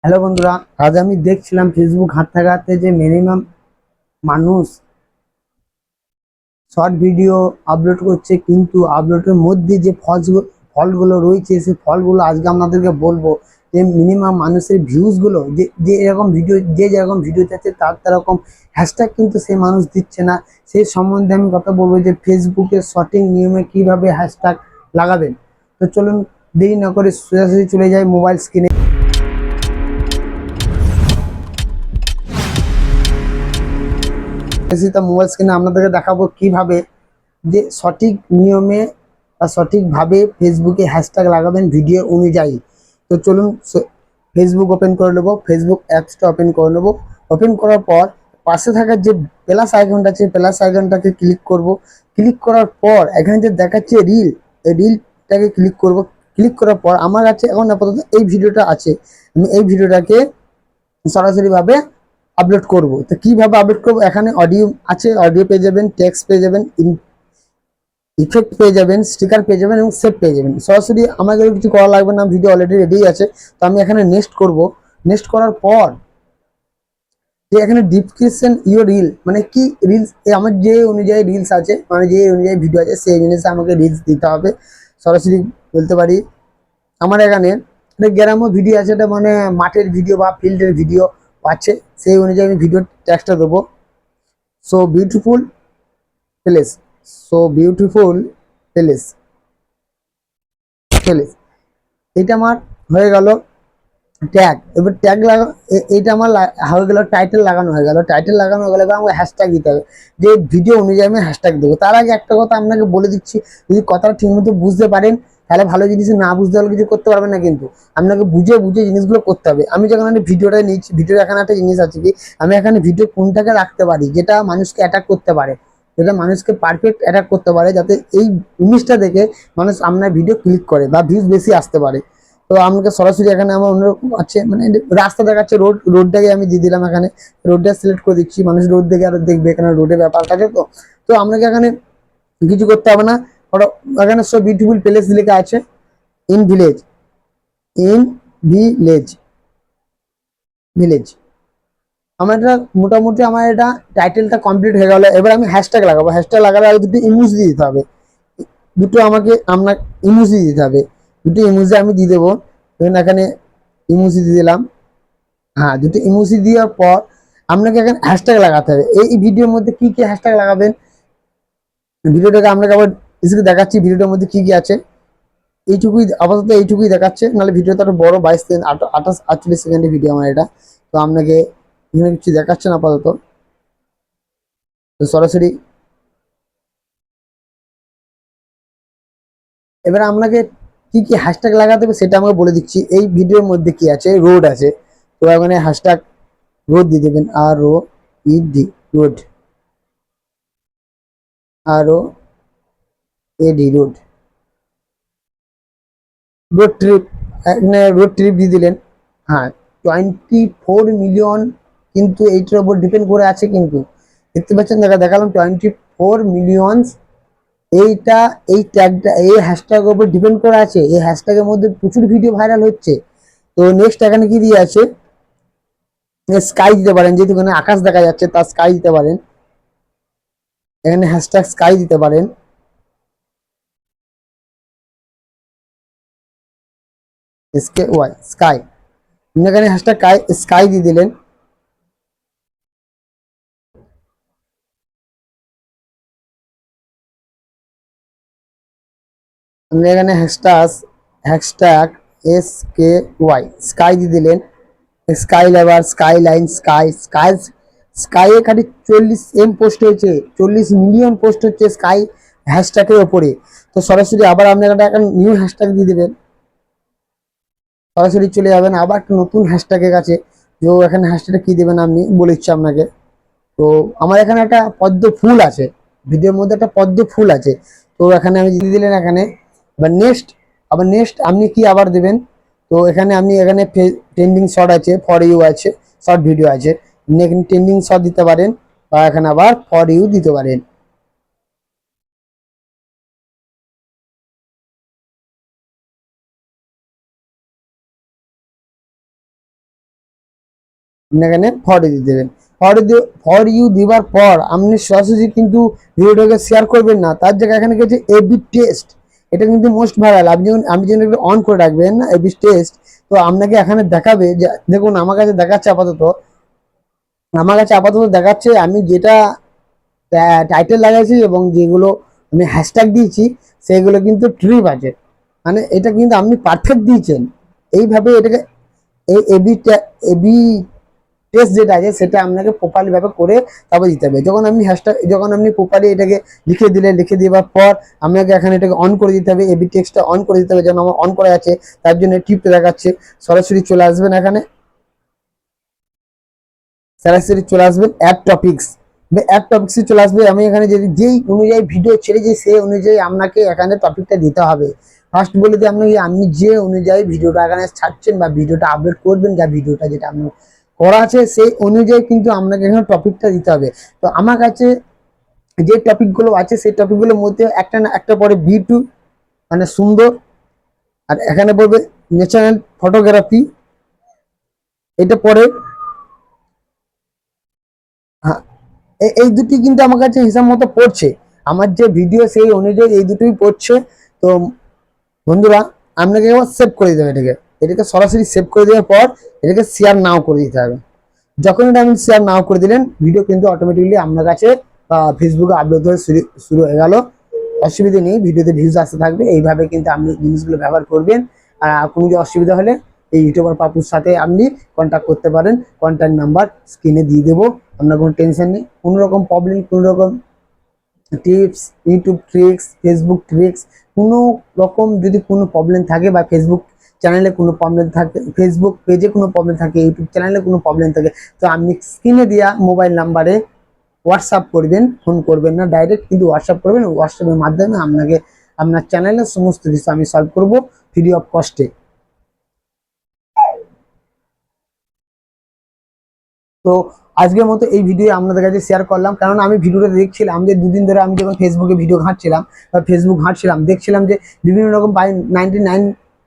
Hello বন্ধুরা, আজ আমি দেখছিলাম ফেসবুক ঘাঁটতে ঘাঁটতে যে মিনিমাম মানুষ শর্ট ভিডিও আপলোড করছে, কিন্তু আপলোডের মধ্যে যে ফলগুলো রয়েছে সেই ফলগুলো আজকে আপনাদেরকে বলবো। যে মিনিমাম মানুষের ভিউজগুলো যে যে এরকম ভিডিও যে যেরকম ভিডিও চাচ্ছে তার তেরকম হ্যাশট্যাগ কিন্তু সেই মানুষ দিচ্ছে না। সেই সম্বন্ধে আমি কথা বলবো যে ফেসবুকের সঠিক নিয়মে কিভাবে হ্যাশট্যাগ লাগাবেন। তো চলুন দেরি না করে সোজাসুজি চলে যাই মোবাইল স্ক্রিনে। মোবাইল স্ক্রিনে আপনাদেরকে দেখাবো কিভাবে যে সঠিক নিয়মে বা সঠিকভাবে ফেসবুকে হ্যাশট্যাগ লাগাবেন ভিডিও অনুযায়ী। তো চলুন ফেসবুক ওপেন করে নেবো, ফেসবুক অ্যাপসটা ওপেন করে নেবো। ওপেন করার পর পাশে থাকার যে প্লাস আইকনটা আছে, প্লাস আইকনটাকে ক্লিক করব। ক্লিক করার পর এখানে যে দেখাচ্ছে রিল, এই রিলটাকে ক্লিক করব। ক্লিক করার পর আমার কাছে এখন আপাতত এই ভিডিওটা আছে, আমি এই ভিডিওটাকে সরাসরিভাবে আপলোড করব। তো কিভাবে আপলোড করব, এখানে অডিও আছে, অডিও পেয়ে যাবেন, টেক্সট পেয়ে যাবেন, ইফেক্ট পেয়ে যাবেন, স্টিকার পেয়ে যাবেন এবং সেভ পেয়ে যাবেন। সরাসরি আমাকে কিছু করা লাগবে না, ভিডিও অলরেডি রেডি আছে। তো আমি এখানে নেক্সট করব। নেক্সট করার পর যে এখানে ডিসক্রিপশন ইউর রিল, মানে কি রিলস, আমার যে অনুযায়ী রিলস আছে, মানে যে অনুযায়ী ভিডিও আছে সেই জিনিসে আমাকে রিলস দিতে হবে। সরাসরি বলতে পারি আমার এখানে একটা গ্রাম্য ভিডিও আছে, এটা মানে মাঠের ভিডিও বা ফিল্ডের ভিডিও আছে, সেই অনুযায়ী আমি ভিডিও ট্যাক্সটা দেবো। So beautiful place, so beautiful place, place, এটা আমার হয়ে গেল ট্যাগ। এবার ট্যাগ লাগা, এইটা আমার হয়ে গেল টাইটেল লাগানো হয়ে গেল। টাইটেল লাগানো হয়ে গেলে এবার আমাকে হ্যাশট্যাগ দিতে হবে, যে ভিডিও অনুযায়ী আমি হ্যাশট্যাগ দেবো। তার আগে একটা কথা আপনাকে বলে দিচ্ছি, যদি কথাটা ঠিকমতো বুঝতে পারেন তাহলে ভালো জিনিস, না বুঝতে পারলে কিছু করতে পারবেন না। কিন্তু আপনাকে বুঝে বুঝে জিনিসগুলো করতে হবে। আমি যখন ভিডিওটা নিচ্ছি, ভিডিওর এখানে একটা জিনিস আছে কি, আমি এখানে ভিডিও কোনটাকে রাখতে পারি যেটা মানুষকে অ্যাটাক করতে পারে, যেটা মানুষকে পারফেক্ট অ্যাটাক করতে পারে, যাতে এই জিনিসটা দেখে মানুষ আপনার ভিডিও ক্লিক করে বা ভিউজ বেশি আসতে পারে। তো আমাকে সরাসরি এখানে আমার অন্যরকম আছে, মানে রাস্তা দেখাচ্ছে, রোডটাকে আমি দিয়ে দিলাম এখানে। রোডটা সিলেক্ট করে দিচ্ছি, মানুষ রোড দেখে আরো দেখবে, এখানে রোডের ব্যাপার আছে। তো তো আপনাকে এখানে কিছু করতে হবে না। এখানে সব বিউটিফুল প্লেস লেখা আছে, in village, in village, village. আমার এটা মোটামুটি আমার এটা টাইটেলটা কমপ্লিট হয়ে গেল। এবার আমি হ্যাশট্যাগ লাগাবো। হ্যাশট্যাগ লাগালে আগে দুটো ইমোজি দিতে হবে, দুটো আমাকে আপনার ইমোজি দিতে হবে, দুটো ইমোজি আমি দিয়ে দেবো। এখানে ইমোজি দিয়ে দিলাম। হ্যাঁ, দুটো ইমোজি দেওয়ার পর আপনাকে এখানে হ্যাশট্যাগ লাগাতে হবে। এই ভিডিওর মধ্যে কি কি হ্যাশট্যাগ লাগাবেন, ভিডিওটাকে আপনাকে আবার স্ক্রিনে দেখাচ্ছি ভিডিওটার মধ্যে কি কি আছে। এইটুকুই আপাতত, এইটুকুই দেখাচ্ছে, নাহলে ভিডিওটা আরো বড় 22 সেকেন্ড, 48 সেকেন্ডের ভিডিও আমার এটা। তো আপনাকে এখানে কিছু দেখাচ্ছে না আপাতত। তো সরাসরি এবার আপনাকে কি কি হ্যাশট্যাগ লাগাতে হবে সেটা আমাকে বলে দিচ্ছি। এই ভিডিওর মধ্যে কি আছে, রোড আছে, তো এখানে হ্যাশট্যাগ রোড দিয়ে দেবেন, ROED, road, ROAD, road, road trip, এখানে রোড ট্রিপ দিয়ে দিলেন। হ্যাঁ, 24 মিলিয়ন কিন্তু এইটার উপর ডিপেন্ড করে আছে। কিন্তু দেখতে পাচ্ছেন, দেখালাম 24 মিলিয়ন। এইটা, এই ট্যাগটা, এই হ্যাশট্যাগের উপর ডিপেন্ড করে আছে। এই হ্যাশট্যাগের মধ্যে প্রচুর ভিডিও ভাইরাল হচ্ছে। তো নেক্সট এখানে কি দিয়ে আছে, স্কাই দিতে পারেন, যেহেতু এখানে আকাশ দেখা যাচ্ছে তার স্কাই দিতে পারেন। এখানে হ্যাশট্যাগ স্কাই দিতে পারেন, SKY, স্কাই। এখানে হ্যাশট্যাগ স্কাই দিয়ে দিলেন। আপনি এখানে হ্যাশট্যাগ হ্যাশট্যাগ SKY, স্কাই দিয়ে দিলেন। Sky labour, sky line, sky, sky, sky এ খালি 40 M পোস্ট হয়েছে, 40 মিলিয়ন পোস্ট হচ্ছে স্কাই হ্যাশট্যাগের ওপরে। তো সরাসরি আবার আপনি একটা নিউ হ্যাশট্যাগ দিয়ে দেবেন, সরাসরি চলে যাবেন আবার একটা নতুন হ্যাশট্যাগের কাছে। যে এখানে হ্যাশট্যাগটা কি দেবেন আমি বলে দিচ্ছি আপনাকে। তো আমার এখানে একটা পদ্ম ফুল আছে, ভিডিওর মধ্যে একটা পদ্ম ফুল আছে। তো এখানে আমি দিয়ে দিলেন এখানে। আবার নেক্সট, আবার নেক্সট আপনি কি আবার দেবেন। তো এখানে আপনি এখানে ট্রেন্ডিং শর্ট আছে, ফর ইউ আছে, শর্ট ভিডিও আছে, আপনি এখানে ট্রেন্ডিং শর্ট দিতে পারেন বা এখানে আবার ফর ইউ দিতে পারেন। আপনি এখানে ফর দিয়ে দেবেন। ফর ইউ দেওয়ার পর আপনি সরাসরি কিন্তু ভিডিওটাকে শেয়ার করবেন না, তার জায়গায় এখানে গেছে এবি টেস্ট। এটা কিন্তু মোস্ট ভাইরাল। আপনি যখন একটু অন করে রাখবেন না এবি টেস্ট, তো আপনাকে এখানে দেখাবে যে দেখুন আমার কাছে আপাতত দেখাচ্ছে আমি যেটা টাইটেল লাগাইছি এবং যেগুলো আমি হ্যাশট্যাগ দিয়েছি সেগুলো কিন্তু ট্রিপ আছে, মানে এটা কিন্তু আপনি পারফেক্ট দিয়েছেন। এইভাবে এটাকে এই এবি টেস্ট যেটা আছে সেটা আপনাকে প্রপারলি ভাবে করে তারপর দিতে হবে। যখন আপনি প্রপারলি এটাকে লিখে দেওয়ার পর আপনাকে এখানে এটাকে অন করে দিতে হবে, এবি টেক্সটটা অন করে দিতে হবে। যেন আমার অন করা আছে তার জন্য টিপটা দেখাচ্ছে। সরাসরি চলে আসবেন এখানে, সরাসরি চলে আসবেন অ্যাড টপিক্সে চলে আসবে। আমি এখানে যদি যেই অনুযায়ী ভিডিও ছেড়েছি সেই অনুযায়ী আপনাকে এখানে টপিকটা দিতে হবে। ফার্স্ট বলে দিই আপনি যে অনুযায়ী ভিডিওটা এখানে ছাড়ছেন বা ভিডিওটা আপলোড করবেন, যা ভিডিওটা যেটা আপনার করা আছে সেই অনুযায়ী কিন্তু আপনাকে এখানে টপিকটা দিতে হবে। তো আমার কাছে যে টপিকগুলো আছে সেই টপিকগুলোর মধ্যে একটা না একটা পরে বি2 মানে সুন্দর, আর এখানে বলবে ন্যাচারাল ফটোগ্রাফি, এটা পরে। হ্যাঁ, এই দুটি কিন্তু আমার কাছে হিসাব মতো পড়ছে, আমার যে ভিডিও সেই অনুযায়ী এই দুটোই পড়ছে। তো বন্ধুরা আপনাকে এবার সেভ করে দিতে হবে এটাকে সরাসরি সেভ করে দেওয়ার পর এটাকে শেয়ার নাও করে দিতে হবে। যখন এটা আপনি শেয়ার নাও করে দিলেন ভিডিও কিন্তু অটোমেটিকলি আপনার কাছে ফেসবুকে আপলোড হয়ে শুরু হয়ে গেল। অসুবিধা নেই, ভিডিওতে ভিউজ আসতে থাকবে। এইভাবে কিন্তু আপনি জিনিসগুলো ব্যবহার করবেন। আর কোনো যে অসুবিধা হলে এই ইউটিউবার পাপুর সাথে আপনি কন্ট্যাক্ট করতে পারেন, কন্ট্যাক্ট নাম্বার স্ক্রিনে দিয়ে দেবো। আপনার কোনো টেনশন নেই, কোনো রকম প্রবলেম, কোনো রকম tips, YouTube tricks, Facebook tricks, কোনো রকম যদি কোনো প্রবলেম থাকে বা ফেসবুক চ্যানেলে কোনো প্রবলেম থাকে, ফেসবুক পেজে কোনো প্রবলেম থাকে, ইউটিউব চ্যানেলে কোনো প্রবলেম থাকে, তো আপনি স্ক্রিনে দেওয়া মোবাইল নাম্বারে হোয়াটসঅ্যাপ করবেন, ফোন করবেন না, ডাইরেক্ট কিন্তু হোয়াটসঅ্যাপ করবেন। হোয়াটসঅ্যাপের মাধ্যমে আপনাকে আপনার চ্যানেলের সমস্ত কিছু আমি সলভ করব ফ্রি অফ কস্টে। তো আজকের মতো এই ভিডিও আপনাদের কাছে শেয়ার করলাম, কারণ আমি ভিডিওটা দেখছিলাম যে দুদিন ধরে আমি যখন ফেসবুকে ভিডিও ঘাঁটছিলাম বা ফেসবুক ঘাঁটছিলাম, দেখছিলাম যে বিভিন্ন রকম প্রায়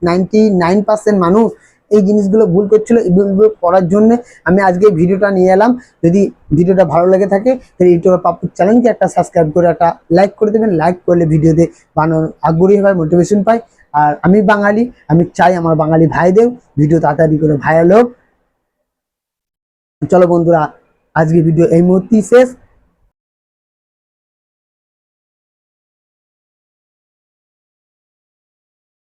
99% মানুষ এই জিনিসগুলো ভুল করছিল। এগুলো করার জন্য আমি আজকে এই ভিডিওটা নিয়ে এলাম। যদি ভিডিওটা ভালো লেগে থাকে তাহলে ইউটিউবের পাপুর চ্যানেলকে একটা সাবস্ক্রাইব করে একটা লাইক করে দেবেন। লাইক করলে ভিডিওতে বানানোর আগ্রহী হয়, মোটিভেশন পাই। আর আমি বাঙালি, আমি চাই আমার বাঙালি ভাইদের ভিডিও তাড়াতাড়ি করে ভাইরাল হোক। চলো বন্ধুরা, আজকে ভিডিও এই মুহূর্তেই শেষ।